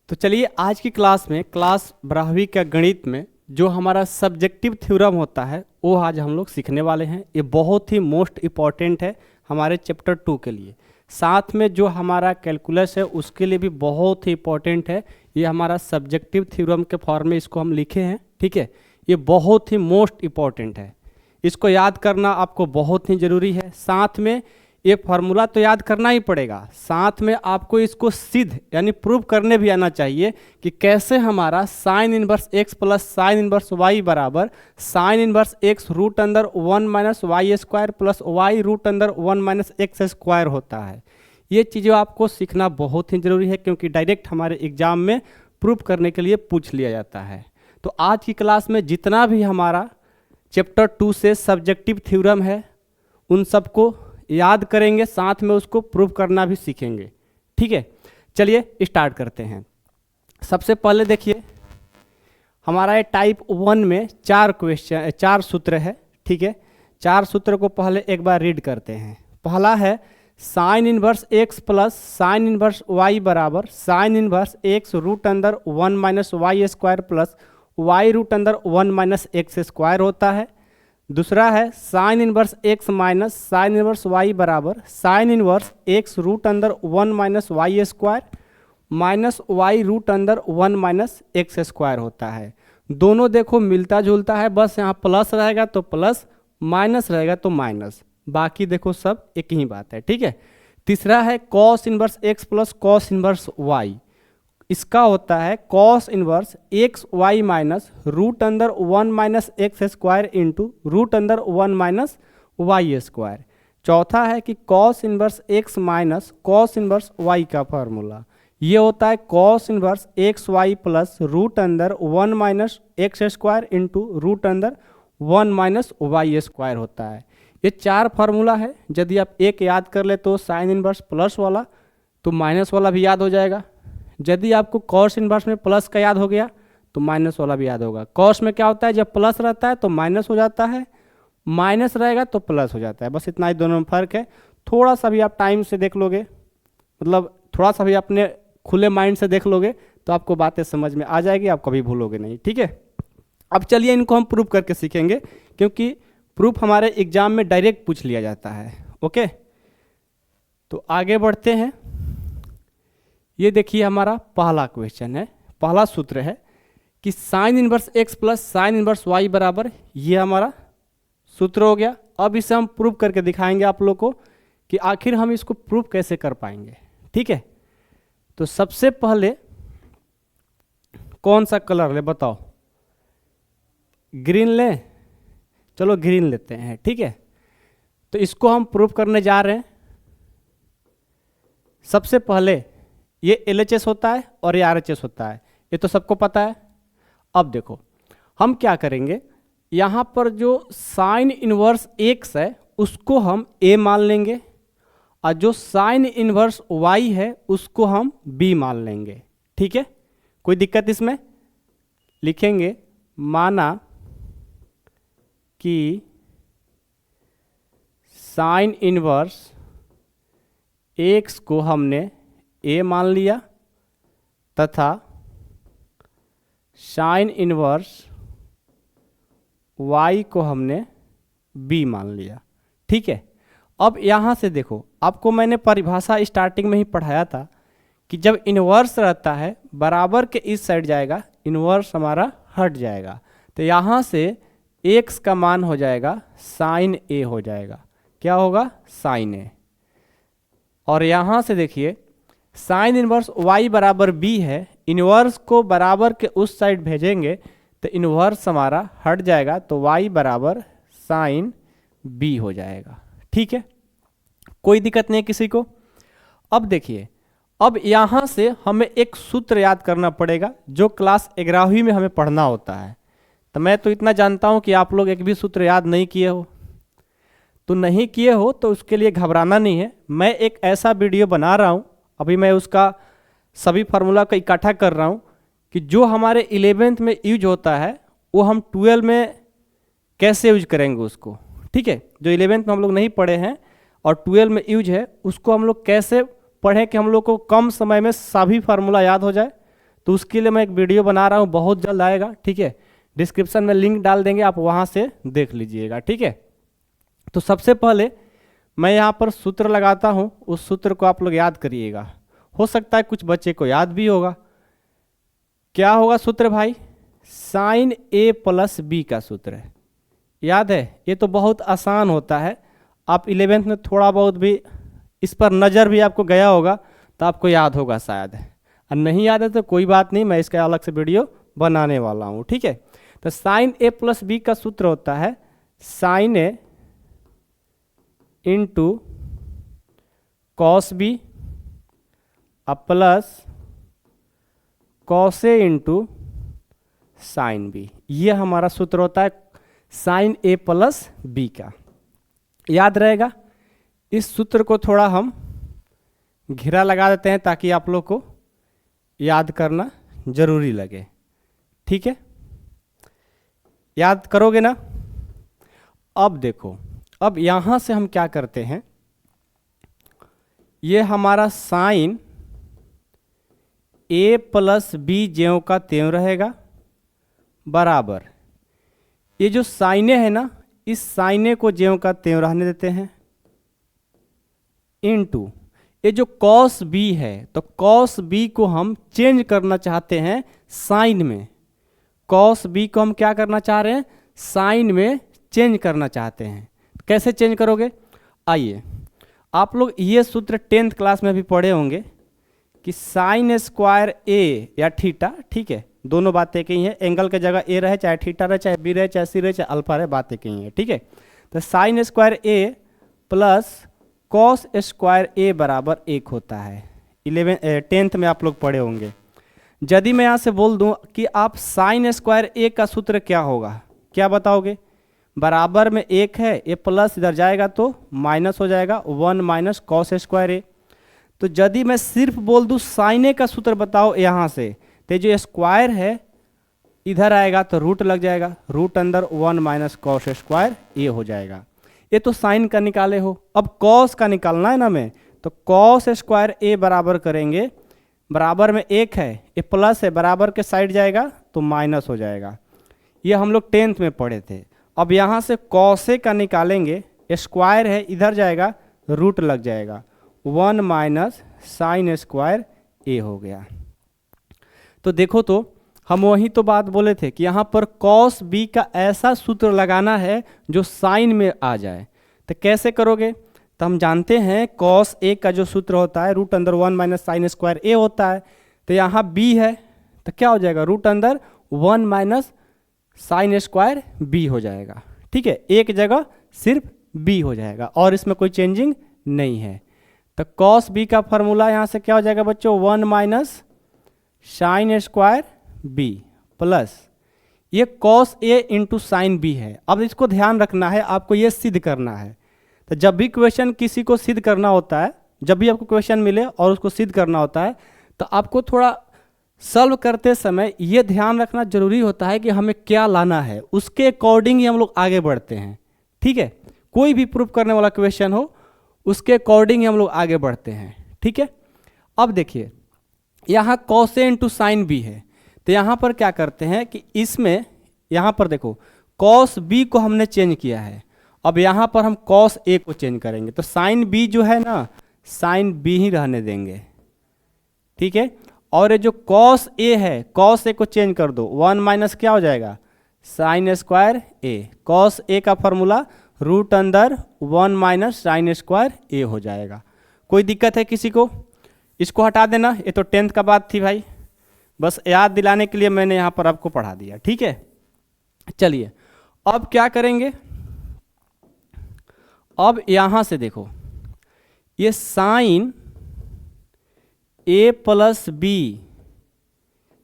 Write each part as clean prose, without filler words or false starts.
तो चलिए आज की क्लास में क्लास 12वीं का गणित में जो हमारा सब्जेक्टिव थ्योरम होता है वो आज हम लोग सीखने वाले हैं। ये बहुत ही मोस्ट इम्पॉर्टेंट है हमारे चैप्टर 2 के लिए। साथ में जो हमारा कैलकुलस है उसके लिए भी बहुत ही इम्पॉर्टेंट है। ये हमारा सब्जेक्टिव थ्योरम के फॉर्म में इसको हम लिखे हैं, ठीक है। ये बहुत ही मोस्ट इम्पॉर्टेंट है, इसको याद करना आपको बहुत ही ज़रूरी है। साथ में ये फार्मूला तो याद करना ही पड़ेगा, साथ में आपको इसको सिद्ध यानी प्रूव करने भी आना चाहिए कि कैसे हमारा sine inverse x plus sine inverse Y बराबर साइन इनवर्स एक्स रूट अंदर 1 minus y square plus y root अंदर 1 माइनस एक्स स्क्वायर होता है। ये चीज़ें आपको सीखना बहुत ही ज़रूरी है क्योंकि डायरेक्ट हमारे एग्जाम में प्रूव करने के लिए पूछ लिया जाता है। तो आज की क्लास में जितना भी हमारा चैप्टर 2 से सब्जेक्टिव थ्योरम है उन सबको याद करेंगे, साथ में उसको प्रूव करना भी सीखेंगे, ठीक है। चलिए स्टार्ट करते हैं। सबसे पहले देखिए हमारा ये टाइप 1 में 4 सूत्र है, ठीक है। 4 सूत्र को पहले एक बार रीड करते हैं। पहला है sine inverse x plus sine inverse Y बराबर साइन इनवर्स एक्स रूट अंदर 1 minus y square plus y root अंदर 1 माइनस एक्स स्क्वायर होता है। दूसरा है sine inverse x minus sine inverse Y बराबर साइन इनवर्स एक्स रूट अंदर 1 minus y square minus y root अंदर 1 माइनस एक्स स्क्वायर होता है। दोनों देखो मिलता जुलता है, बस यहाँ प्लस रहेगा तो प्लस, माइनस रहेगा तो माइनस, बाकी देखो सब एक ही बात है, ठीक है। तीसरा है cos inverse x plus cos inverse y, इसका होता है cos inverse x Y minus root अंदर 1 minus x square into root अंदर 1 माइनस वाई स्क्वायर। चौथा है कि cos inverse x minus cos inverse y का फार्मूला ये होता है cos inverse x y plus root अंदर 1 minus x square into root अंदर 1 माइनस वाई स्क्वायर होता है। ये 4 फार्मूला है। यदि आप एक याद कर ले तो साइन इनवर्स प्लस वाला तो माइनस वाला भी याद हो जाएगा। यदि आपको कॉस इनवर्स में प्लस का याद हो गया तो माइनस वाला भी याद होगा। कॉस में क्या होता है, जब प्लस रहता है तो माइनस हो जाता है, माइनस रहेगा तो प्लस हो जाता है, बस इतना ही दोनों में फ़र्क है। थोड़ा सा भी आप टाइम से देख लोगे, मतलब थोड़ा सा भी अपने खुले माइंड से देख लोगे तो आपको बातें समझ में आ जाएगी, आप कभी भूलोगे नहीं, ठीक है। अब चलिए इनको हम प्रूफ करके सीखेंगे क्योंकि प्रूफ हमारे एग्जाम में डायरेक्ट पूछ लिया जाता है, ओके। तो आगे बढ़ते हैं। ये देखिए हमारा पहला क्वेश्चन है, पहला सूत्र है कि sine inverse x plus sine inverse Y बराबर, ये हमारा सूत्र हो गया। अब इसे हम प्रूव करके दिखाएंगे आप लोग को कि आखिर हम इसको प्रूव कैसे कर पाएंगे, ठीक है। तो सबसे पहले कौन सा कलर ले बताओ, ग्रीन ले, चलो ग्रीन लेते हैं, ठीक है। तो इसको हम प्रूव करने जा रहे हैं। सबसे पहले ये LHS होता है और ये RHS होता है, ये तो सबको पता है। अब देखो हम क्या करेंगे, यहाँ पर जो साइन इनवर्स एक्स है उसको हम A मान लेंगे और जो साइन इनवर्स Y है उसको हम B मान लेंगे, ठीक है। कोई दिक्कत इसमें? लिखेंगे माना कि साइन इनवर्स एक्स को हमने A मान लिया तथा साइन इनवर्स Y को हमने B मान लिया, ठीक है। अब यहाँ से देखो, आपको मैंने परिभाषा स्टार्टिंग में ही पढ़ाया था कि जब इनवर्स रहता है बराबर के इस साइड जाएगा, इनवर्स हमारा हट जाएगा, तो यहाँ से x का मान हो जाएगा साइन A हो जाएगा। क्या होगा? Sine A। और यहाँ से देखिए साइन इनवर्स y बराबर b है, इनवर्स को बराबर के उस साइड भेजेंगे तो इनवर्स हमारा हट जाएगा, तो y बराबर साइन b हो जाएगा, ठीक है। कोई दिक्कत नहीं किसी को। अब देखिए, अब यहाँ से हमें एक सूत्र याद करना पड़ेगा जो क्लास 11वीं में हमें पढ़ना होता है। तो मैं तो इतना जानता हूँ कि आप लोग एक भी सूत्र याद नहीं किए हो, तो नहीं किए हो तो उसके लिए घबराना नहीं है। मैं एक ऐसा वीडियो बना रहा हूँ, अभी मैं उसका सभी फार्मूला को इकट्ठा कर रहा हूँ कि जो हमारे 11th में यूज होता है वो हम 12 में कैसे यूज करेंगे उसको, ठीक है। जो 11th में हम लोग नहीं पढ़े हैं और 12 में यूज है उसको हम लोग कैसे पढ़ें कि हम लोग को कम समय में सभी फार्मूला याद हो जाए। तो उसके लिए मैं एक वीडियो बना रहा हूँ, बहुत जल्द आएगा, ठीक है। डिस्क्रिप्शन में लिंक डाल देंगे, आप वहाँ से देख लीजिएगा, ठीक है। तो सबसे पहले मैं यहाँ पर सूत्र लगाता हूँ, उस सूत्र को आप लोग याद करिएगा। हो सकता है कुछ बच्चे को याद भी होगा। क्या होगा सूत्र भाई? साइन ए प्लस बी का सूत्र है, याद है? ये तो बहुत आसान होता है, आप 11th में थोड़ा बहुत भी इस पर नज़र भी आपको गया होगा तो आपको याद होगा शायद, और नहीं याद है तो कोई बात नहीं, मैं इसका अलग से वीडियो बनाने वाला हूँ, ठीक है। तो साइन ए प्लस बी का सूत्र होता है sine A into cos B plus cos A into sine B. ये हमारा सूत्र होता है साइन ए प्लस बी का, याद रहेगा। इस सूत्र को थोड़ा हम घेरा लगा देते हैं ताकि आप लोग को याद करना जरूरी लगे, ठीक है। याद करोगे ना? अब देखो, अब यहां से हम क्या करते हैं, ये हमारा साइन ए प्लस बी ज्यों का त्यों रहेगा, बराबर ये जो साइने है ना, इस साइने को ज्यों का त्यों रहने देते हैं, इनटू ये जो कॉस बी है, तो कॉस बी को हम चेंज करना चाहते हैं साइन में। कॉस बी को हम क्या करना चाह रहे हैं? साइन में चेंज करना चाहते हैं। कैसे चेंज करोगे? आइए, आप लोग ये सूत्र 10th क्लास में भी पढ़े होंगे कि साइन स्क्वायर ए या थीटा, ठीक है, दोनों बातें कही हैं, एंगल के जगह ए रहे, चाहे थीटा रहे, चाहे बी रहे, चाहे सी रहे, चाहे अल्फा रहे, बातें कही हैं, ठीक है। तो साइन स्क्वायर ए प्लस कॉस स्क्वायर ए बराबर 1 होता है। 10th में आप लोग पढ़े होंगे। यदि मैं यहाँ से बोल दूँ कि आप साइन स्क्वायर ए का सूत्र क्या होगा, क्या बताओगे? बराबर में 1 है, ये प्लस इधर जाएगा तो माइनस हो जाएगा, 1 माइनस कॉस स्क्वायर ए। तो यदि मैं सिर्फ बोल दूँ साइन ए का सूत्र बताओ यहाँ से, तो जो स्क्वायर है इधर आएगा तो रूट लग जाएगा, रूट अंदर 1 माइनस कॉस स्क्वायर ए हो जाएगा। ये तो साइन का निकाले हो, अब कॉस का निकालना है ना मैं, तो कॉस स्क्वायर ए बराबर करेंगे, बराबर में 1 है, ये प्लस है, बराबर के साइड जाएगा तो माइनस हो जाएगा। ये हम लोग 10th में पढ़े थे। अब यहाँ से कॉस ए का निकालेंगे, स्क्वायर है इधर जाएगा, रूट लग जाएगा, 1 माइनस साइन स्क्वायर ए हो गया। तो देखो, तो हम वही तो बात बोले थे कि यहाँ पर कॉस बी का ऐसा सूत्र लगाना है जो साइन में आ जाए। तो कैसे करोगे? तो हम जानते हैं कॉस ए का जो सूत्र होता है रूट अंदर 1 माइनस साइन स्क्वायर ए होता है। तो यहाँ बी है तो क्या हो जाएगा? रूट अंदर 1 माइनस साइन स्क्वायर बी हो जाएगा, ठीक है। एक जगह सिर्फ बी हो जाएगा और इसमें कोई चेंजिंग नहीं है। तो कॉस बी का फॉर्मूला यहाँ से क्या हो जाएगा बच्चों? 1 minus sine square b plus ये कॉस ए इंटू साइन बी है। अब इसको ध्यान रखना है, आपको ये सिद्ध करना है। तो जब भी क्वेश्चन किसी को सिद्ध करना होता है, जब भी आपको क्वेश्चन मिले और उसको सिद्ध करना होता है, तो आपको थोड़ा सॉल्व करते समय ये ध्यान रखना जरूरी होता है कि हमें क्या लाना है, उसके अकॉर्डिंग ही हम लोग आगे बढ़ते हैं, ठीक है। कोई भी प्रूफ करने वाला क्वेश्चन हो, उसके अकॉर्डिंग ही हम लोग आगे बढ़ते हैं, ठीक है। अब देखिए, यहाँ cos A into sine b है, तो यहाँ पर क्या करते हैं कि इसमें यहाँ पर देखो कॉस बी को हमने चेंज किया है, अब यहाँ पर हम कॉस ए को चेंज करेंगे। तो साइन बी जो है ना, साइन बी ही रहने देंगे, ठीक है। और ये जो कॉस ए है, कॉस ए को चेंज कर दो, 1 माइनस क्या हो जाएगा? Sine square A. Cos A का फॉर्मूला रूट अंदर 1 माइनस साइन स्क्वायर ए हो जाएगा। कोई दिक्कत है किसी को? इसको हटा देना, ये तो 10th का बात थी भाई, बस याद दिलाने के लिए मैंने यहाँ पर आपको पढ़ा दिया, ठीक है। चलिए अब क्या करेंगे? अब यहाँ से देखो, ये साइन ए प्लस बी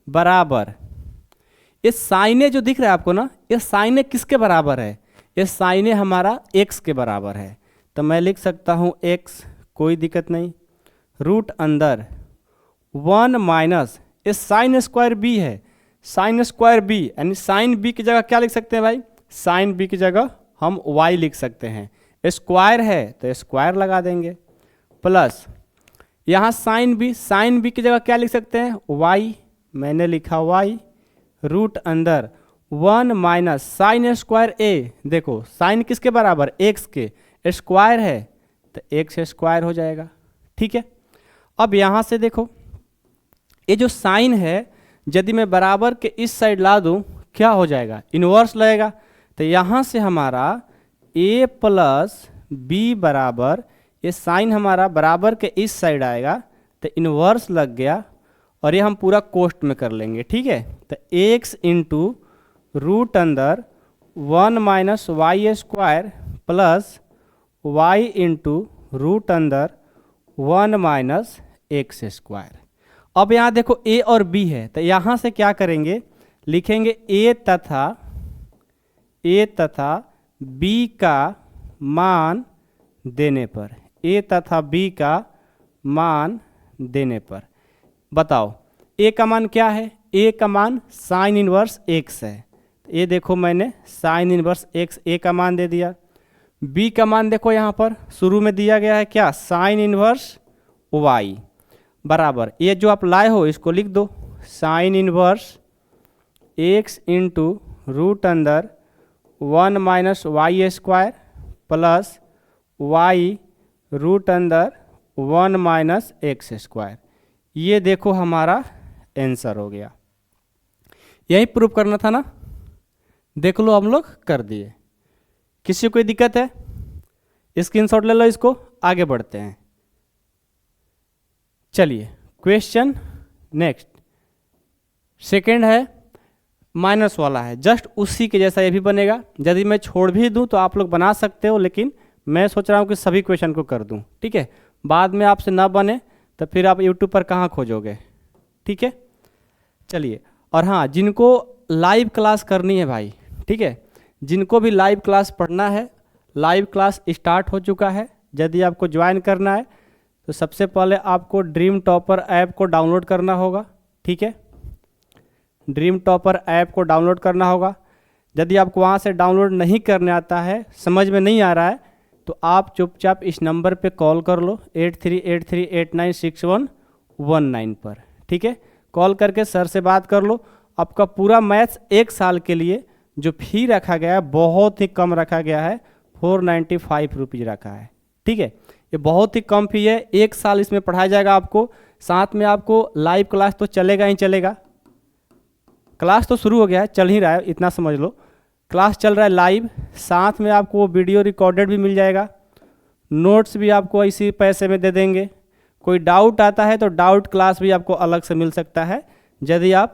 बराबर, ये साइने जो दिख रहा है आपको ना, ये साइने किसके बराबर है? ये साइने हमारा x के बराबर है। तो मैं लिख सकता हूँ x, कोई दिक्कत नहीं, रूट अंदर 1 माइनस ये साइन स्क्वायर बी है, साइन स्क्वायर बी यानी साइन बी की जगह क्या लिख सकते हैं भाई? साइन बी की जगह हम y लिख सकते हैं। स्क्वायर है तो स्क्वायर लगा देंगे, प्लस यहाँ साइन बी की जगह क्या लिख सकते हैं? y मैंने लिखा y रूट अंदर 1 माइनस साइन स्क्वायर ए, देखो साइन किसके बराबर, x के, स्क्वायर है तो x स्क्वायर हो जाएगा। ठीक है, अब यहाँ से देखो ये जो साइन है यदि मैं बराबर के इस साइड ला दूँ क्या हो जाएगा, इन्वर्स लगेगा। तो यहाँ से हमारा a प्लस बी बराबर, ये साइन हमारा बराबर के इस साइड आएगा तो इन्वर्स लग गया, और ये हम पूरा कोष्ट में कर लेंगे। ठीक है, तो x इंटू रूट अंदर 1 minus y square plus y into root अंदर 1 माइनस एक्स स्क्वायर। अब यहाँ देखो a और b है, तो यहाँ से क्या करेंगे, लिखेंगे a तथा b का मान देने पर, a तथा b का मान देने पर बताओ a का मान क्या है, a का मान साइन इनवर्स x है, ये देखो मैंने साइन इनवर्स x a का मान दे दिया। b का मान देखो यहाँ पर शुरू में दिया गया है क्या, साइन इनवर्स y बराबर, ये जो आप लाए हो इसको लिख दो, sine inverse x into root अंदर 1 minus y square plus y root अंदर 1 माइनस एक्स स्क्वायर। ये देखो हमारा आंसर हो गया। यही प्रूव करना था ना, देख लो हम लोग कर दिए। किसी को कोई दिक्कत है, स्क्रीनशॉट ले लो इसको, आगे बढ़ते हैं। चलिए क्वेश्चन नेक्स्ट, सेकंड है माइनस वाला है, जस्ट उसी के जैसा ये भी बनेगा। यदि मैं छोड़ भी दूं तो आप लोग बना सकते हो, लेकिन मैं सोच रहा हूं कि सभी क्वेश्चन को कर दूं। ठीक है, बाद में आपसे ना बने तो फिर आप यूट्यूब पर कहाँ खोजोगे। ठीक है, चलिए, और हाँ जिनको लाइव क्लास करनी है भाई, ठीक है, जिनको भी लाइव क्लास पढ़ना है, लाइव क्लास स्टार्ट हो चुका है। यदि आपको ज्वाइन करना है तो सबसे पहले आपको ड्रीम टॉपर ऐप को डाउनलोड करना होगा। ठीक है, ड्रीम टॉपर ऐप को डाउनलोड करना होगा। यदि आपको वहाँ से डाउनलोड नहीं करने आता है, समझ में नहीं आ रहा है, तो आप चुपचाप इस नंबर पे कॉल कर लो 8383896119 पर। ठीक है, कॉल करके सर से बात कर लो। आपका पूरा मैथ्स 1 साल के लिए जो फी रखा गया है बहुत ही कम रखा गया है, 495 रुपीज़ रखा है। ठीक है, ये बहुत ही कम फी है, 1 साल इसमें पढ़ाया जाएगा आपको। साथ में आपको लाइव क्लास तो चलेगा ही चलेगा, क्लास तो शुरू हो गया है, चल ही रहा है, इतना समझ लो, क्लास चल रहा है लाइव। साथ में आपको वीडियो रिकॉर्डेड भी मिल जाएगा, नोट्स भी आपको इसी पैसे में दे देंगे। कोई डाउट आता है तो डाउट क्लास भी आपको अलग से मिल सकता है यदि आप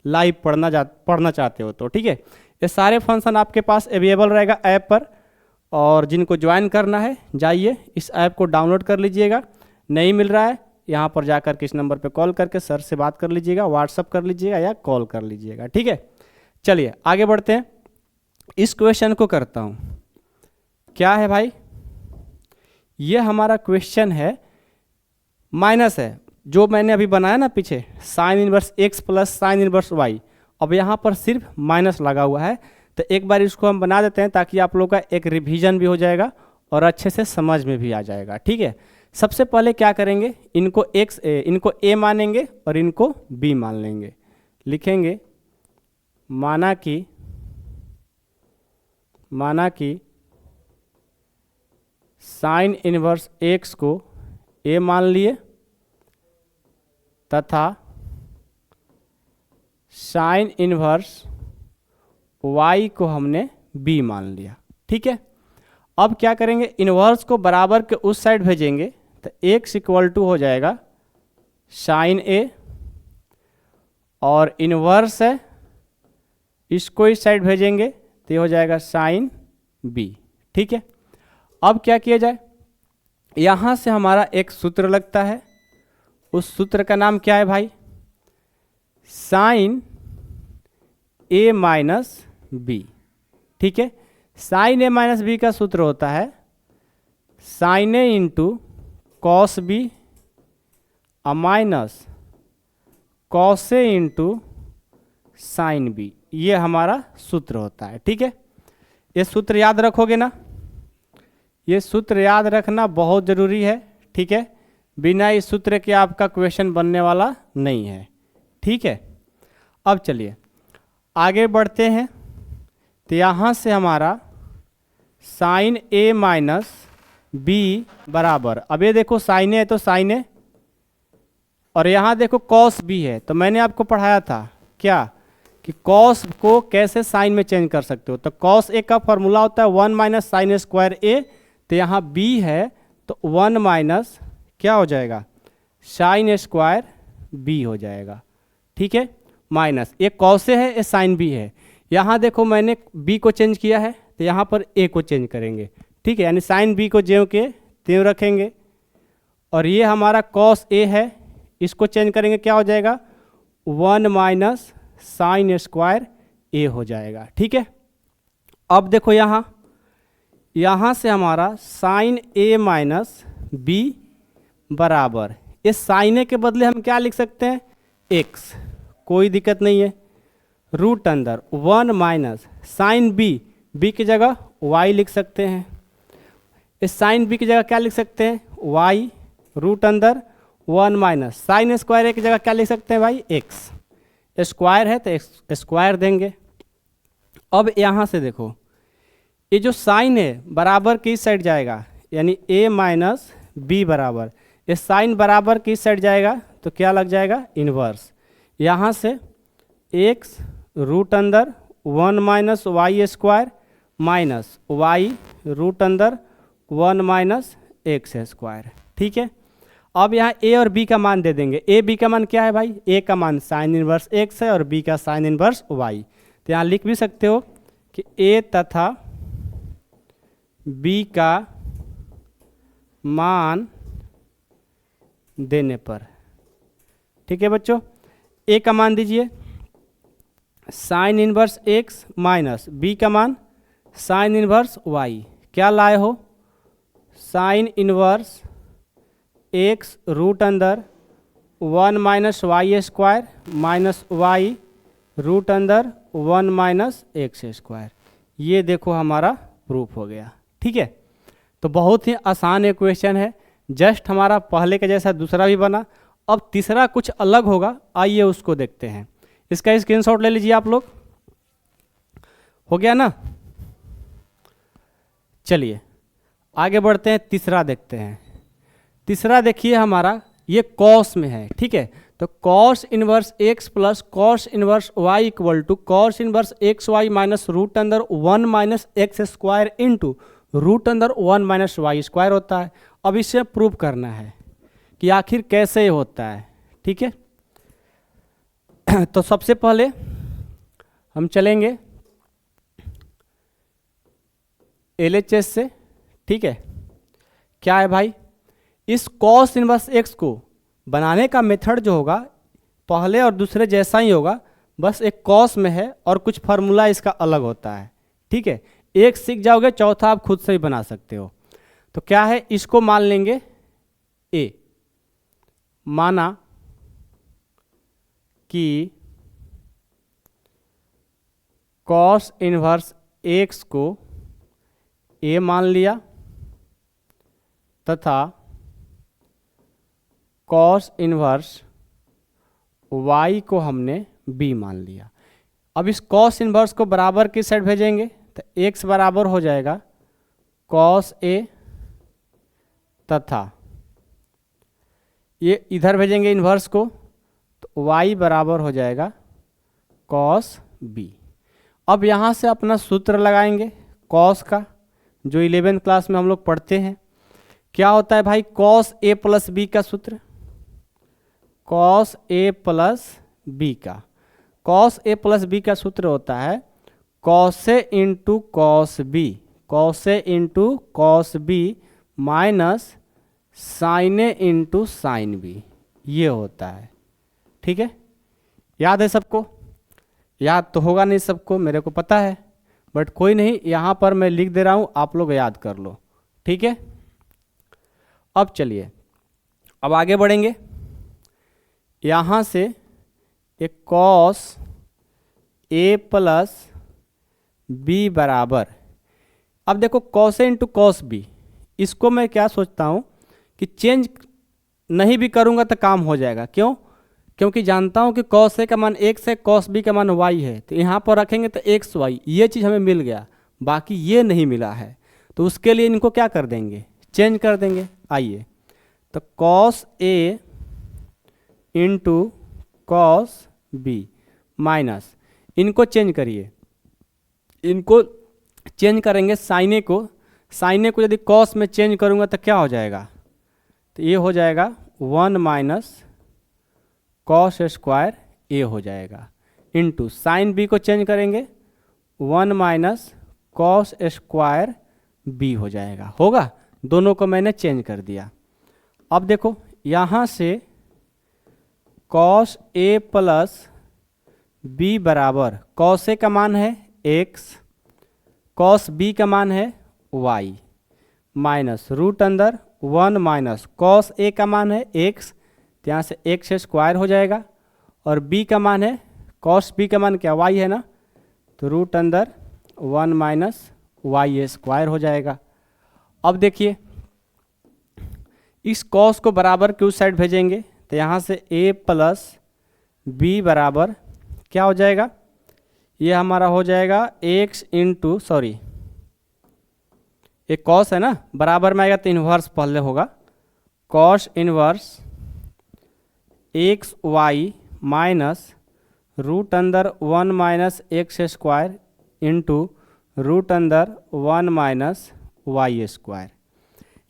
लाइव पढ़ना चाहते हो तो। ठीक है, ये सारे फंक्शन आपके पास अवेलेबल रहेगा ऐप पर, और जिनको ज्वाइन करना है जाइए इस ऐप को डाउनलोड कर लीजिएगा। नहीं मिल रहा है, यहाँ पर जाकर के इस नंबर पे कॉल करके सर से बात कर लीजिएगा, व्हाट्सअप कर लीजिएगा या कॉल कर लीजिएगा। ठीक है, चलिए आगे बढ़ते हैं। इस क्वेश्चन को करता हूँ, क्या है भाई, ये हमारा क्वेश्चन है, माइनस है जो मैंने अभी बनाया ना पीछे, sign inverse x plus sine inverse y। अब यहाँ पर सिर्फ माइनस लगा हुआ है, तो एक बार इसको हम बना देते हैं ताकि आप लोग का एक रिवीजन भी हो जाएगा और अच्छे से समझ में भी आ जाएगा। ठीक है, सबसे पहले क्या करेंगे, इनको इनको a मानेंगे और इनको b मान लेंगे। लिखेंगे माना कि साइन इनवर्स x को a मान लिए तथा साइन इनवर्स y को हमने b मान लिया। ठीक है, अब क्या करेंगे, इनवर्स को बराबर के उस साइड भेजेंगे तो x इक्वल टू हो जाएगा साइन a, और इनवर्स है इसको इस साइड भेजेंगे तो ये हो जाएगा साइन b। ठीक है, अब क्या किया जाए, यहाँ से हमारा एक सूत्र लगता है, उस सूत्र का नाम क्या है भाई, साइन a माइनस b। ठीक है, साइन a माइनस b का सूत्र होता है sine a into cos b minus cos a into sine b, ये हमारा सूत्र होता है। ठीक है, ये सूत्र याद रखोगे ना, ये सूत्र याद रखना बहुत ज़रूरी है। ठीक है, बिना इस सूत्र के आपका क्वेश्चन बनने वाला नहीं है। ठीक है, अब चलिए आगे बढ़ते हैं। तो यहाँ से हमारा साइन ए माइनस बी बराबर, अब ये देखो साइन ए है तो साइन ए, और यहाँ देखो कॉस बी है। तो मैंने आपको पढ़ाया था क्या कि कॉस को कैसे साइन में चेंज कर सकते हो। तो कॉस ए का फॉर्मूला होता है 1 माइनस साइन स्क्वायर ए। तो यहाँ बी है तो 1 माइनस क्या हो जाएगा, साइन स्क्वायर बी हो जाएगा। ठीक है, माइनस ये कॉस ए है, ये साइन बी है। यहाँ देखो मैंने बी को चेंज किया है तो यहाँ पर ए को चेंज करेंगे। ठीक है, यानी साइन बी को ज्यों के त्यों रखेंगे। और ये हमारा कॉस ए है, इसको चेंज करेंगे, क्या हो जाएगा 1 माइनस साइन स्क्वायर ए हो जाएगा। ठीक है, अब देखो यहाँ से हमारा साइन ए माइनस बी बराबर, इस साइन ए के बदले हम क्या लिख सकते हैं, एक्स, कोई दिक्कत नहीं है। रूट अंदर 1 माइनस साइन बी, बी की जगह वाई लिख सकते हैं। इस साइन बी की जगह क्या लिख सकते हैं, वाई, रूट अंदर 1 माइनस साइन स्क्वायर ए की जगह क्या लिख सकते हैं भाई, एक्स, स्क्वायर है तो एक्स स्क्वायर देंगे। अब यहाँ से देखो ये जो साइन है बराबर किस साइड जाएगा, यानी ए माइनस बी बराबर, ये साइन बराबर किस साइड जाएगा तो क्या लग जाएगा, इन्वर्स। यहाँ से एक्स रूट अंदर 1 minus y square minus y root अंदर 1 माइनस एक्स स्क्वायर। ठीक है, अब यहाँ ए और बी का मान दे देंगे। ए बी का मान क्या है भाई, ए का मान साइन इनवर्स एक्स है और बी का साइन इनवर्स वाई। तो यहाँ लिख भी सकते हो कि ए तथा बी का मान देने पर, ठीक है बच्चों, ए का मान दीजिए sine inverse x minus b का मान साइन इनवर्स वाई, क्या लाए हो, साइन इनवर्स एक्स रूट अंदर 1 minus y square minus y root अंदर 1 माइनस एक्स स्क्वायर। ये देखो हमारा प्रूफ हो गया। ठीक है, तो बहुत ही आसान एक क्वेश्चन है, जस्ट हमारा पहले के जैसा दूसरा भी बना। अब तीसरा कुछ अलग होगा, आइए उसको देखते हैं। इसका स्क्रीनशॉट ले लीजिए आप लोग, हो गया ना। चलिए आगे बढ़ते हैं, तीसरा देखते हैं। तीसरा देखिए हमारा ये कॉस में है। ठीक है, तो cos inverse x plus cos inverse y equal to cos inverse x Y minus root अंदर 1 minus x square into root अंदर 1 माइनस वाई स्क्वायर होता है। अब इसे प्रूव करना है कि आखिर कैसे होता है। ठीक है, तो सबसे पहले हम चलेंगे LHS से। ठीक है, क्या है भाई, इस कॉस इनवर्स एक्स को बनाने का मेथड जो होगा पहले और दूसरे जैसा ही होगा, बस एक कॉस में है और कुछ फार्मूला इसका अलग होता है। ठीक है, एक सीख जाओगे, चौथा आप खुद से ही बना सकते हो। तो क्या है, इसको मान लेंगे ए, माना कि कॉस इनवर्स एक्स को ए मान लिया तथा कॉस इनवर्स वाई को हमने बी मान लिया। अब इस कॉस इनवर्स को बराबर किस साइड भेजेंगे, तो एक्स बराबर हो जाएगा कॉस ए तथा ये इधर भेजेंगे इन्वर्स को, तो y बराबर हो जाएगा कॉस बी। अब यहाँ से अपना सूत्र लगाएंगे कॉस का, जो 11th क्लास में हम लोग पढ़ते हैं। क्या होता है भाई, कॉस ए प्लस बी का सूत्र, कॉस ए प्लस बी का, कॉस ए प्लस बी का सूत्र होता है cos A into cos B, cos A into cos B minus sine A into sine B, ये होता है। ठीक है, याद है सबको, याद तो होगा नहीं सबको, मेरे को पता है, बट कोई नहीं, यहाँ पर मैं लिख दे रहा हूँ, आप लोग याद कर लो। ठीक है, अब चलिए अब आगे बढ़ेंगे। यहाँ से एक कॉस ए प्लस बी बराबर, अब देखो cos A into cos B, इसको मैं क्या सोचता हूँ कि चेंज नहीं भी करूँगा तो काम हो जाएगा। क्यों, क्योंकि जानता हूँ कि कॉस ए का मान x है, कॉस बी का मान y है, तो यहाँ पर रखेंगे तो एक्स वाई ये चीज़ हमें मिल गया, बाकी ये नहीं मिला है। तो उसके लिए इनको क्या कर देंगे, चेंज कर देंगे। आइए, तो cos A into cos B minus, इनको चेंज करिए, इनको चेंज करेंगे साइन ए को, साइन ए को यदि कॉस में चेंज करूँगा तो क्या हो जाएगा, तो ये हो जाएगा 1 माइनस कॉस स्क्वायर ए हो जाएगा, इंटू साइन बी को चेंज करेंगे 1 माइनस कॉस स्क्वायर बी हो जाएगा। होगा, दोनों को मैंने चेंज कर दिया। अब देखो यहाँ से कॉस ए प्लस बी बराबर, कॉस ए का मान है x, कॉस बी का मान है y, माइनस रूट अंदर 1 माइनस कॉस ए का मान है x, तो यहाँ से एक्स स्क्वायर हो जाएगा, और b का मान है, कॉस बी का मान क्या y है ना, तो रूट अंदर 1 माइनस वाई स्क्वायर हो जाएगा। अब देखिए इस कॉस को बराबर की उस साइड भेजेंगे, तो यहाँ से a प्लस बी बराबर क्या हो जाएगा, ये हमारा हो जाएगा x इंटू, सॉरी एक कॉस है ना, बराबर में आएगा तो इन्वर्स पहले होगा, cos inverse x Y minus root अंदर 1 minus x square into root अंदर 1 माइनस वाई स्क्वायर।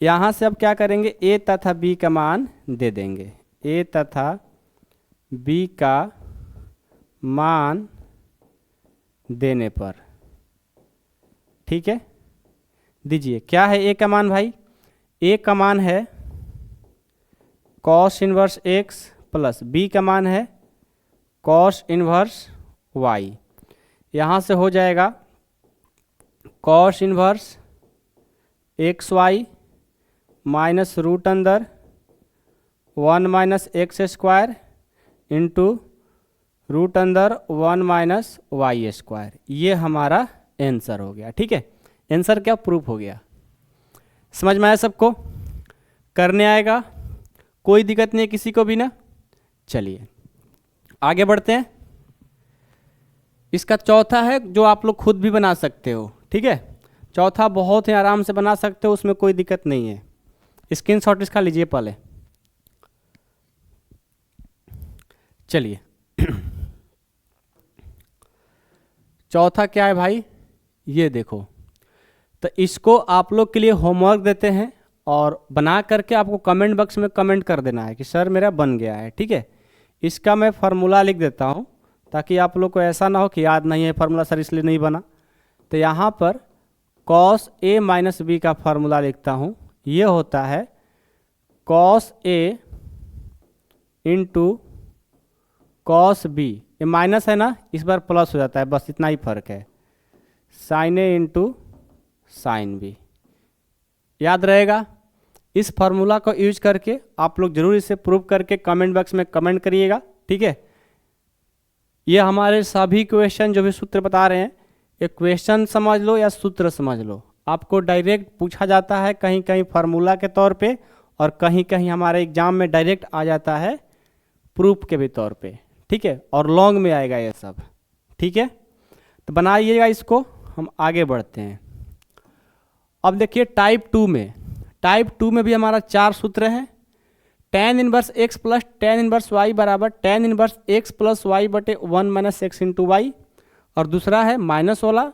यहाँ से अब क्या करेंगे, a तथा b का मान दे देंगे, a तथा b का मान देने पर, ठीक है, दीजिए। क्या है a का मान भाई, a का मान है cos inverse x plus b का मान है कॉस इन्वर्स y। यहाँ से हो जाएगा cos inverse x Y minus root अंदर 1 minus x square into root अंदर 1 माइनस वाई स्क्वायर, ये हमारा आंसर हो गया। ठीक है, आंसर क्या प्रूफ हो गया, समझ में आया सबको, करने आएगा, कोई दिक्कत नहीं है किसी को भी ना। चलिए आगे बढ़ते हैं। इसका चौथा है जो आप लोग खुद भी बना सकते हो, ठीक है, चौथा बहुत ही आराम से बना सकते हो, उसमें कोई दिक्कत नहीं है। स्क्रीनशॉट इसका लीजिए पहले। चलिए चौथा क्या है भाई, ये देखो, तो इसको आप लोग के लिए होमवर्क देते हैं और बना करके आपको कमेंट बॉक्स में कमेंट कर देना है कि सर मेरा बन गया है। ठीक है, इसका मैं फार्मूला लिख देता हूँ ताकि आप लोग को ऐसा ना हो कि याद नहीं है फार्मूला सर इसलिए नहीं बना। तो यहाँ पर कॉस ए माइनस बी का फार्मूला लिखता हूँ, ये होता है कॉस ए इंटू कॉस बी, ये माइनस है ना, इस बार प्लस हो जाता है, बस इतना ही फर्क है, sine A into sine B, याद रहेगा। इस फार्मूला को यूज करके आप लोग जरूर इसे प्रूव करके कमेंट बॉक्स में कमेंट करिएगा। ठीक है, ये हमारे सभी क्वेश्चन जो भी सूत्र बता रहे हैं, ये क्वेश्चन समझ लो या सूत्र समझ लो, आपको डायरेक्ट पूछा जाता है कहीं कहीं फार्मूला के तौर पे, और कहीं कहीं हमारे एग्जाम में डायरेक्ट आ जाता है प्रूफ के भी तौर पे। ठीक है, और लॉन्ग में आएगा ये सब। ठीक है, तो बनाइएगा इसको, हम आगे बढ़ते हैं। अब देखिए टाइप 2 में भी हमारा 4 सूत्र हैं। tan inverse x plus tan inverse y बराबर tan inverse x plus y बटे 1 माइनस एक्स इंटू वाई, और दूसरा है माइनस वाला,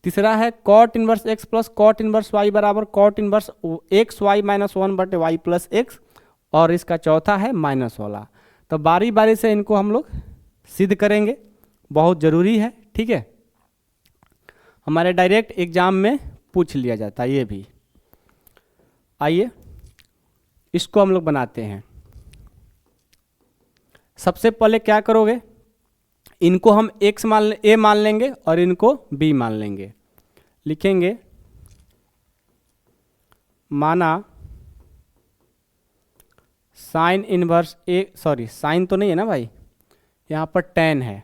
तीसरा है cot inverse x plus cot inverse y बराबर cot inverse x Y minus 1 बटे y प्लस एक्स, और इसका चौथा है माइनस वाला। तो बारी बारी से इनको हम लोग सिद्ध करेंगे, बहुत ज़रूरी है। ठीक है, हमारे डायरेक्ट एग्जाम में पूछ लिया जाता है ये भी। आइए इसको हम लोग बनाते हैं। सबसे पहले क्या करोगे, इनको हम x मान a मान लेंगे और इनको b मान लेंगे। लिखेंगे माना साइन इनवर्स ए, सॉरी साइन तो नहीं है ना भाई, यहाँ पर tan है,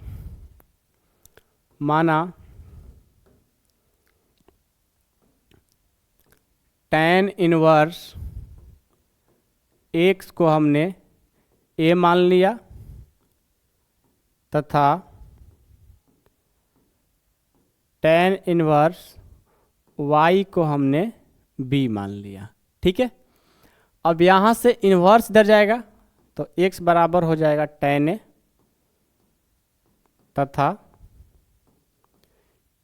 माना tan इनवर्स x को हमने a मान लिया तथा tan इनवर्स y को हमने b मान लिया। ठीक है, अब यहाँ से इन्वर्स इधर जाएगा तो x बराबर हो जाएगा tan a, तथा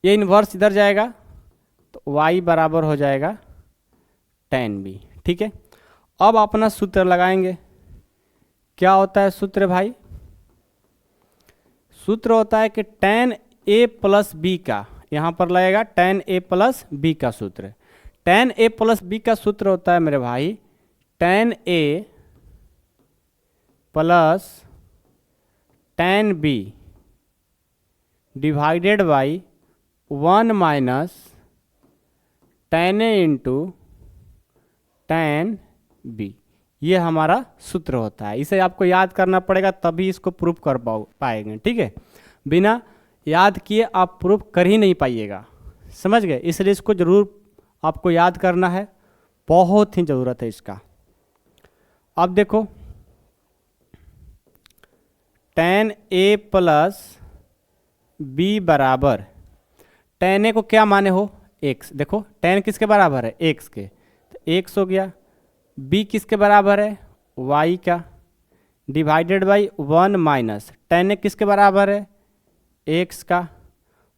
ये इन्वर्स इधर जाएगा तो y बराबर हो जाएगा tan b। ठीक है, अब अपना सूत्र लगाएंगे। क्या होता है सूत्र भाई? सूत्र होता है कि tan a प्लस b का, यहाँ पर लगेगा tan a प्लस b का सूत्र। tan a प्लस b का सूत्र होता है मेरे भाई tan a plus tan b divided by 1 minus tan a into tan b। ये हमारा सूत्र होता है। इसे आपको याद करना पड़ेगा तभी इसको प्रूफ कर पाएंगे। ठीक है, बिना याद किए आप प्रूफ कर ही नहीं पाइएगा, समझ गए? इसलिए इसको जरूर आपको याद करना है, बहुत ही ज़रूरत है इसका। अब देखो tan a प्लस b बराबर, tan a को क्या माने हो? x। देखो tan किसके बराबर है? x के, तो x हो गया। b किसके बराबर है? y का, divided by 1 minus tan a किसके बराबर है? x का,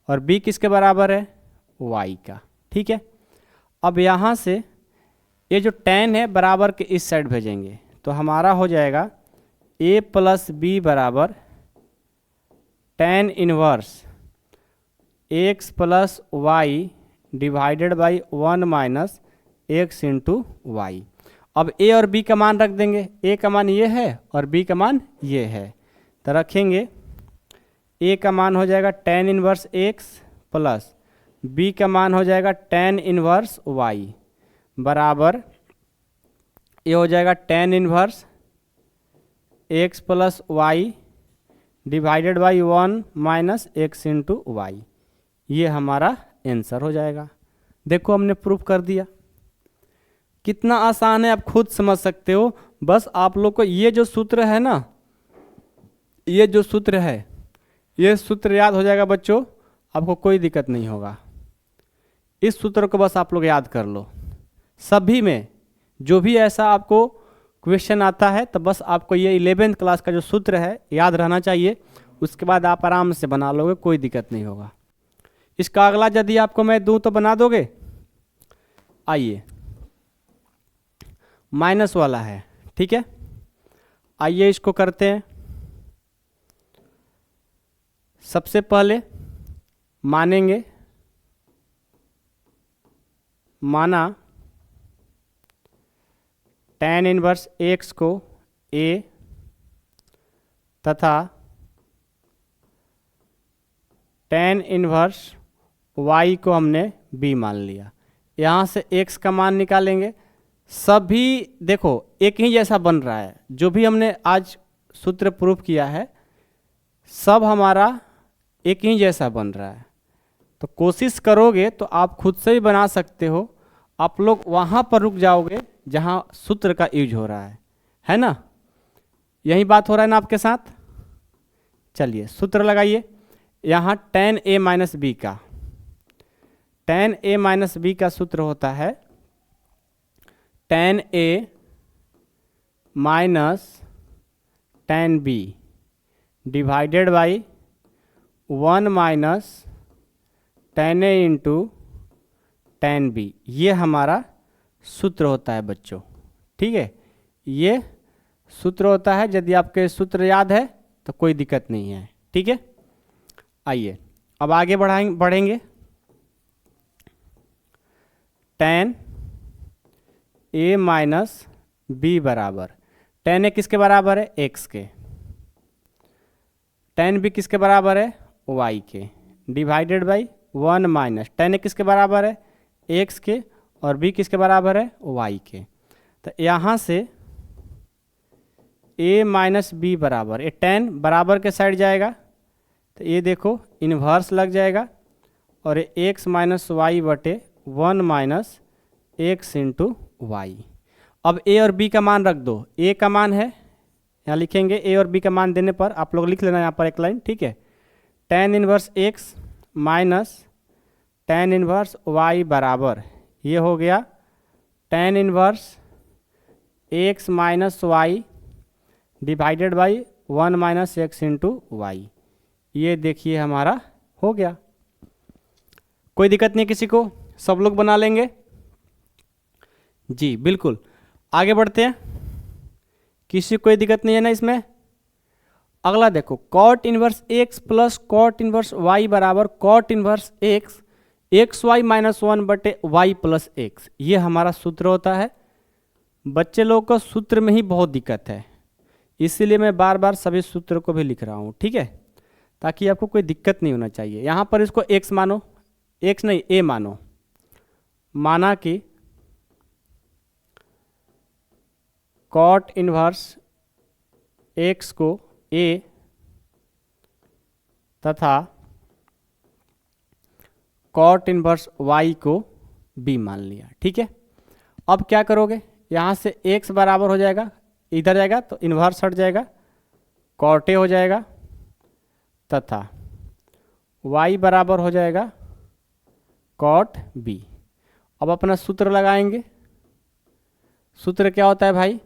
और b किसके बराबर है? y का। ठीक है, अब यहाँ से ये जो tan है बराबर के इस साइड भेजेंगे तो हमारा हो जाएगा a प्लस b बराबर tan inverse x plus y divided by 1 minus x into y. अब a और b का मान रख देंगे। a का मान ये है और b का मान ये है, तो रखेंगे a का मान हो जाएगा tan inverse x plus b का मान हो जाएगा tan इनवर्स y बराबर ये हो जाएगा tan inverse x plus y divided by 1 minus x into y. ये हमारा आंसर हो जाएगा। देखो हमने प्रूफ कर दिया। कितना आसान है आप खुद समझ सकते हो। बस आप लोग को ये जो सूत्र है ना, ये जो सूत्र है, ये सूत्र याद हो जाएगा बच्चों, आपको कोई दिक्कत नहीं होगा। इस सूत्र को बस आप लोग याद कर लो। सभी में जो भी ऐसा आपको क्वेश्चन आता है तो बस आपको ये 11th क्लास का जो सूत्र है याद रहना चाहिए, उसके बाद आप आराम से बना लोगे, कोई दिक्कत नहीं होगा। इसका अगला यदि आपको मैं दूं तो बना दोगे? आइए, माइनस वाला है। ठीक है, आइए इसको करते हैं। सबसे पहले मानेंगे, माना tan इनवर्स x को a तथा tan इनवर्स y को हमने b मान लिया। यहाँ से x का मान निकालेंगे। सभी देखो एक ही जैसा बन रहा है, जो भी हमने आज सूत्र प्रूफ किया है सब हमारा एक ही जैसा बन रहा है। तो कोशिश करोगे तो आप खुद से भी बना सकते हो। आप लोग वहाँ पर रुक जाओगे जहाँ सूत्र का यूज हो रहा है ना? यही बात हो रहा है ना आपके साथ? चलिए सूत्र लगाइए। यहाँ tan a माइनस बी का, tan a माइनस बी का सूत्र होता है tan a minus tan b divided by 1 minus tan a into tan b। ये हमारा सूत्र होता है बच्चों। ठीक है, ये सूत्र होता है। यदि आपके सूत्र याद है तो कोई दिक्कत नहीं है। ठीक है, आइए अब आगे बढ़ेंगे। tan a माइनस बी बराबर, tan a किसके बराबर है? x के, tan b किसके बराबर है? y के, divided by 1 minus tan a किसके बराबर है? x के, और b किसके बराबर है? y के। तो यहाँ से a माइनस बी बराबर, ये tan बराबर के साइड जाएगा तो ये देखो इन्वर्स लग जाएगा, और ये x माइनस वाई बटे 1 माइनस x इंटू वाई। अब a और b का मान रख दो। a का मान है यहाँ लिखेंगे ए और बी का मान देने पर आप लोग लिख लेना यहाँ पर एक लाइन, ठीक है। tan inverse x minus tan inverse Y बराबर, ये हो गया tan inverse x minus y divided by 1 minus x into y. ये देखिए हमारा हो गया। कोई दिक्कत नहीं किसी को, सब लोग बना लेंगे जी, बिल्कुल। आगे बढ़ते हैं, किसी को कोई दिक्कत नहीं है ना इसमें। अगला देखो, cot inverse x plus cot inverse Y बराबर cot inverse X X Y minus 1 Y plus x. ये हमारा सूत्र होता है। बच्चे लोगों को सूत्र में ही बहुत दिक्कत है, इसीलिए मैं बार बार सभी सूत्र को भी लिख रहा हूँ, ठीक है, ताकि आपको कोई दिक्कत नहीं होना चाहिए। यहाँ पर इसको एक्स मानो, एक्स नहीं ए मानो, माना कि कॉट इनवर्स एक्स को ए तथा कॉट इनवर्स वाई को बी मान लिया, ठीक है। अब क्या करोगे, यहाँ से एक्स बराबर हो जाएगा, इधर जाएगा तो इन्वर्स हट जाएगा, कॉट ए हो जाएगा, तथा वाई बराबर हो जाएगा कॉट बी। अब अपना सूत्र लगाएंगे। सूत्र क्या होता है भाई,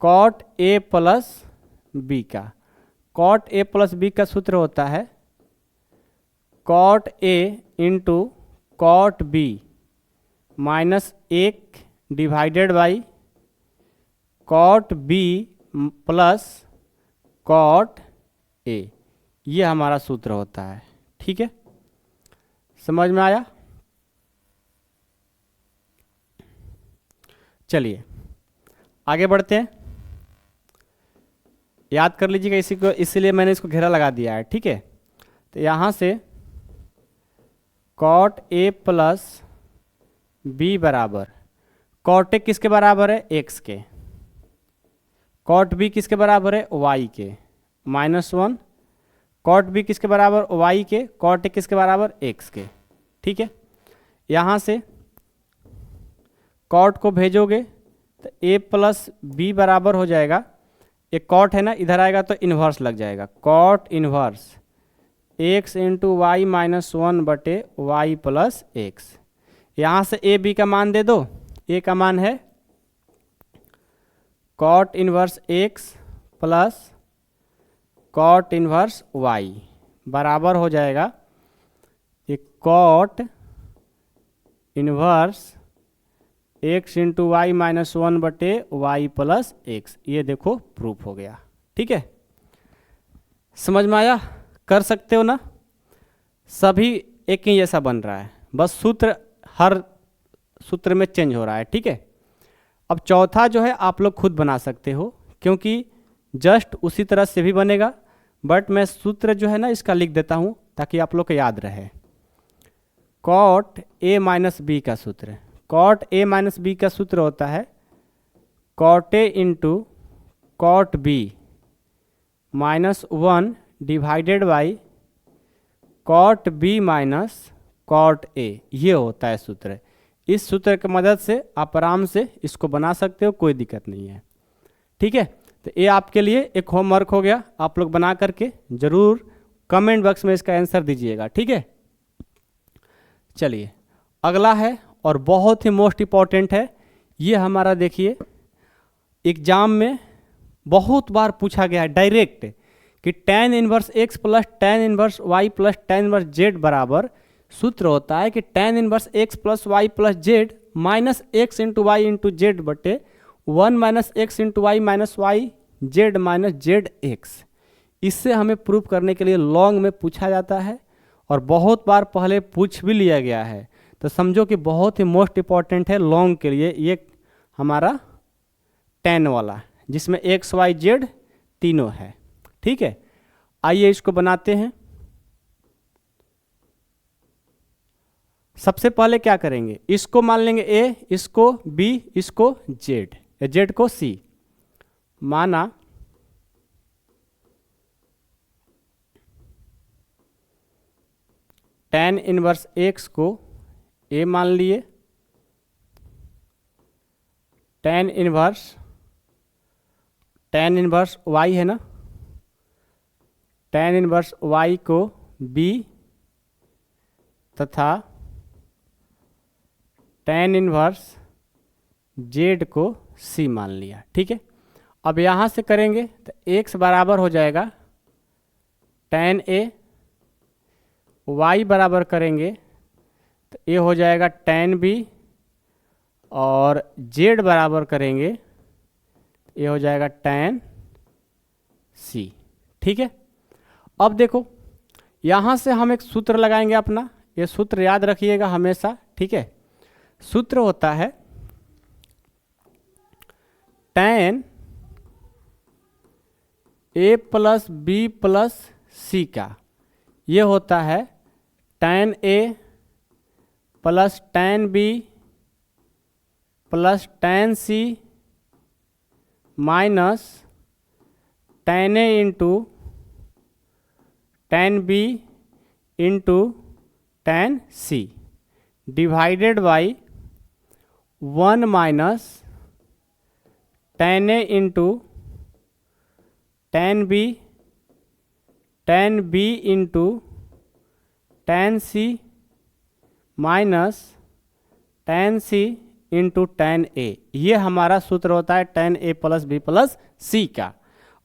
कॉट ए प्लस बी का। कॉट ए प्लस बी का सूत्र होता है cot a into cot b minus 1 divided by cot b plus cot a. ये हमारा सूत्र होता है, ठीक है, समझ में आया। चलिए आगे बढ़ते हैं, याद कर लीजिएगा इसी को, इसीलिए मैंने इसको घेरा लगा दिया है, ठीक है। तो यहाँ से कॉट ए प्लस बी बराबर, कॉट ए किसके बराबर है, एक्स के, कॉट बी किसके बराबर है, वाई के, -1, कॉट बी किसके बराबर, वाई के, कॉट ए किसके बराबर, एक्स के, ठीक है। यहाँ से कॉट को भेजोगे तो ए प्लस बी बराबर हो जाएगा, एक कॉट है ना, इधर आएगा तो इन्वर्स लग जाएगा, cot inverse x into y minus 1/y plus x. यहाँ से ए बी का मान दे दो, ए का मान है cot inverse x plus cot inverse y बराबर हो जाएगा एक cot inverse x into y minus 1/y plus x. ये देखो प्रूफ हो गया, ठीक है, समझ में आया, कर सकते हो ना। सभी एक ही जैसा बन रहा है, बस सूत्र हर सूत्र में चेंज हो रहा है, ठीक है। अब चौथा जो है आप लोग खुद बना सकते हो, क्योंकि जस्ट उसी तरह से भी बनेगा, बट मैं सूत्र जो है ना इसका लिख देता हूँ ताकि आप लोग को याद रहे। कॉट ए माइनस बी का सूत्र, कॉट ए माइनस बी का सूत्र होता है cot a into cot b -1 divided by cot b minus cot a. ये होता है सूत्र। इस सूत्र की मदद से आप आराम से इसको बना सकते हो, कोई दिक्कत नहीं है, ठीक है। तो ये आपके लिए एक होमवर्क हो गया, आप लोग बना करके जरूर कमेंट बॉक्स में इसका आंसर दीजिएगा, ठीक है। चलिए अगला है और बहुत ही मोस्ट इम्पॉर्टेंट है, ये हमारा देखिए एग्जाम में बहुत बार पूछा गया है डायरेक्ट कि tan inverse x plus tan inverse y plus tan inverse z बराबर, सूत्र होता है कि tan inverse x plus y plus z minus x into y into z बटे 1 minus x into y minus y z minus z x. इससे हमें proof करने के लिए लॉन्ग में पूछा जाता है और बहुत बार पहले पूछ भी लिया गया है, तो समझो कि बहुत ही मोस्ट इम्पॉर्टेंट है लॉन्ग के लिए ये हमारा tan वाला, जिसमें एक्स वाई जेड तीनों है, ठीक है। आइए इसको बनाते हैं। सबसे पहले क्या करेंगे, इसको मान लेंगे a, इसको b, इसको z, z को c। माना tan इनवर्स x को a मान लिए, tan inverse tan inverse y है ना, tan इनवर्स y को b तथा tan इनवर्स z को c मान लिया। ठीक है, अब यहाँ से करेंगे तो x बराबर हो जाएगा tan a, y बराबर करेंगे तो ये हो जाएगा tan b, और z बराबर करेंगे ये हो जाएगा tan c। ठीक है, अब देखो यहाँ से हम एक सूत्र लगाएंगे अपना, ये सूत्र याद रखिएगा हमेशा। ठीक है, सूत्र होता है tan a plus B plus C का, ये होता है tan a plus tan b plus tan c minus tan a into tan b into tan c divided by 1 minus tan a into tan b into tan c minus tan c into tan a। ये हमारा सूत्र होता है tan a plus B plus C का।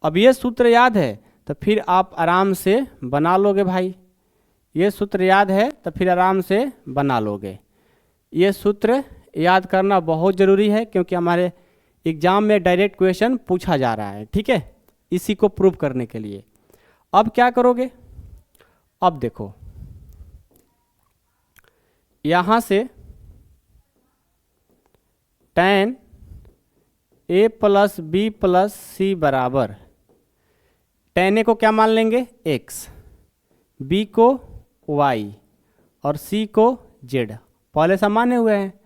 अब ये सूत्र याद है तो फिर आप आराम से बना लोगे भाई, ये सूत्र याद है तो फिर आराम से बना लोगे। ये सूत्र याद करना बहुत ज़रूरी है क्योंकि हमारे एग्ज़ाम में डायरेक्ट क्वेश्चन पूछा जा रहा है। ठीक है, इसी को प्रूव करने के लिए अब क्या करोगे, अब देखो यहाँ से tan a plus B plus C बराबर tan a को क्या मान लेंगे x, b को y और c को z, पहले सामान्य हुए हैं।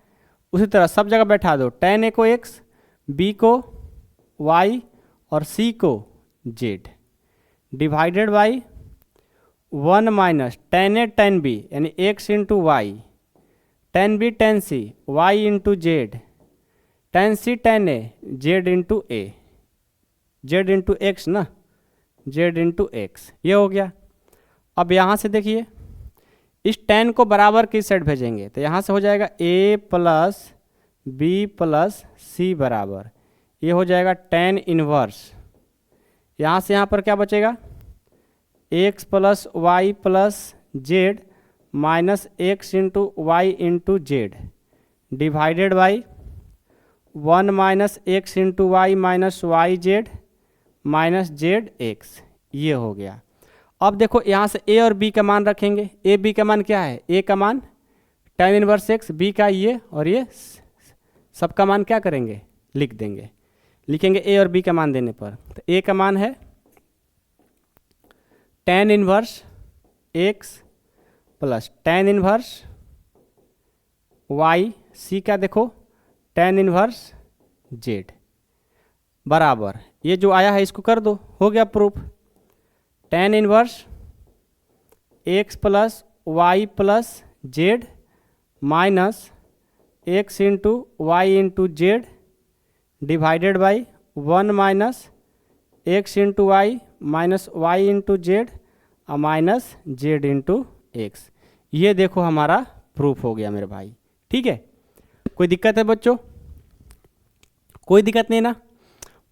उसी तरह सब जगह बैठा दो, tan a को x, b को y और c को z divided by 1 minus tan a tan b यानी x into y, tan b tan c y into z, tan c tan a z into a, z into x ना, z into x, ये हो गया। अब यहाँ से देखिए इस tan को बराबर किस साइड भेजेंगे तो यहाँ से हो जाएगा a plus B plus C बराबर, ये हो जाएगा tan इनवर्स, यहाँ से यहाँ पर क्या बचेगा x plus y plus z minus x into y into z divided by 1 minus x into y minus y z minus z x, ये हो गया। अब देखो यहाँ से a और b का मान रखेंगे, a b का मान क्या है, a का मान tan इनवर्स x, b का ये और ये सबका मान क्या करेंगे लिख देंगे, लिखेंगे a और b का मान देने पर। तो a का मान है tan inverse x plus tan inverse y, c का देखो tan इनवर्स z बराबर, ये जो आया है इसको कर दो, हो गया proof. tan inverse x plus y plus z minus x into y into z divided by 1 minus x into y minus y into z और माइनस जेड इंटू एक्स, ये देखो हमारा प्रूफ हो गया मेरे भाई। ठीक है, कोई दिक्कत है बच्चों, कोई दिक्कत नहीं ना,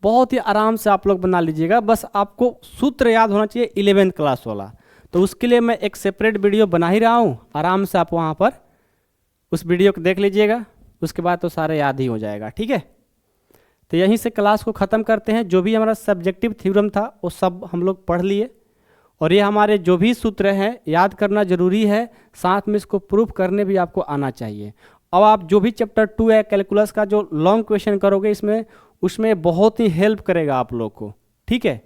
बहुत ही आराम से आप लोग बना लीजिएगा। बस आपको सूत्र याद होना चाहिए 11th क्लास वाला, तो उसके लिए मैं एक सेपरेट वीडियो बना ही रहा हूँ, आराम से आप वहाँ पर उस वीडियो को देख लीजिएगा, उसके बाद तो सारे याद ही हो जाएगा। ठीक है, तो यहीं से क्लास को ख़त्म करते हैं। जो भी हमारा सब्जेक्टिव थ्योरम था वो सब हम लोग पढ़ लिए, और ये हमारे जो भी सूत्र हैं याद करना ज़रूरी है, साथ में इसको प्रूफ करने भी आपको आना चाहिए। अब आप जो भी चैप्टर 2 है कैलकुलस का जो लॉन्ग क्वेश्चन करोगे उसमें बहुत ही हेल्प करेगा आप लोग को। ठीक है,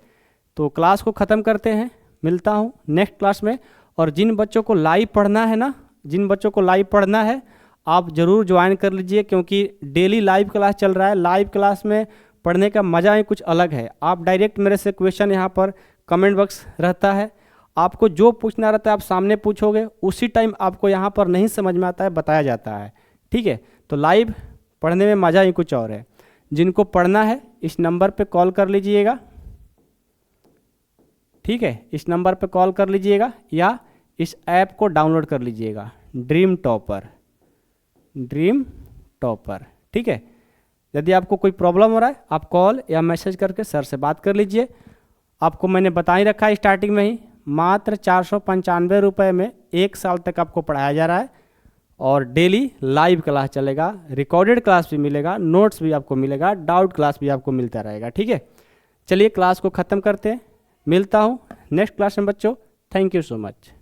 तो क्लास को ख़त्म करते हैं, मिलता हूँ नेक्स्ट क्लास में। और जिन बच्चों को लाइव पढ़ना है ना, जिन बच्चों को लाइव पढ़ना है आप ज़रूर ज्वाइन कर लीजिए, क्योंकि डेली लाइव क्लास चल रहा है। लाइव क्लास में पढ़ने का मज़ा ही कुछ अलग है। आप डायरेक्ट मेरे से क्वेश्चन यहाँ पर कमेंट बॉक्स रहता है, आपको जो पूछना रहता है आप सामने पूछोगे, उसी टाइम आपको यहाँ पर नहीं समझ में आता है बताया जाता है। ठीक है, तो लाइव पढ़ने में मज़ा ही कुछ और है। जिनको पढ़ना है इस नंबर पे कॉल कर लीजिएगा, ठीक है, इस नंबर पे कॉल कर लीजिएगा या इस ऐप को डाउनलोड कर लीजिएगा, ड्रीम टॉपर, ड्रीम टॉपर, ठीक है। यदि आपको कोई प्रॉब्लम हो रहा है आप कॉल या मैसेज करके सर से बात कर लीजिए। आपको मैंने बता ही रखा है स्टार्टिंग में ही, मात्र 495 रुपये में 1 साल तक आपको पढ़ाया जा रहा है और डेली लाइव क्लास चलेगा, रिकॉर्डेड क्लास भी मिलेगा, नोट्स भी आपको मिलेगा, डाउट क्लास भी आपको मिलता रहेगा, ठीक है। चलिए क्लास को ख़त्म करते हैं, मिलता हूँ नेक्स्ट क्लास में बच्चों। Thank you so much.